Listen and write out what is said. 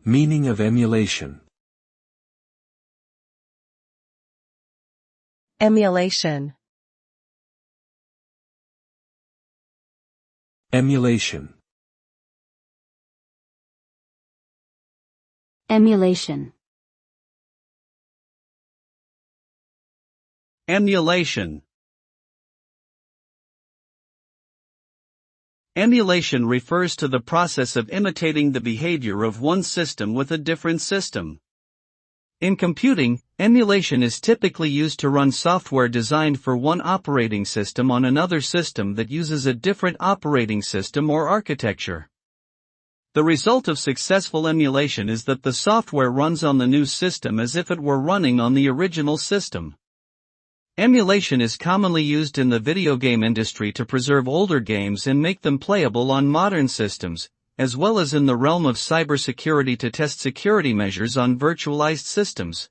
Meaning of emulation. Emulation. Emulation. Emulation. Emulation. Emulation refers to the process of imitating the behavior of one system with a different system. In computing, emulation is typically used to run software designed for one operating system on another system that uses a different operating system or architecture. The result of successful emulation is that the software runs on the new system as if it were running on the original system. Emulation is commonly used in the video game industry to preserve older games and make them playable on modern systems, as well as in the realm of cybersecurity to test security measures on virtualized systems.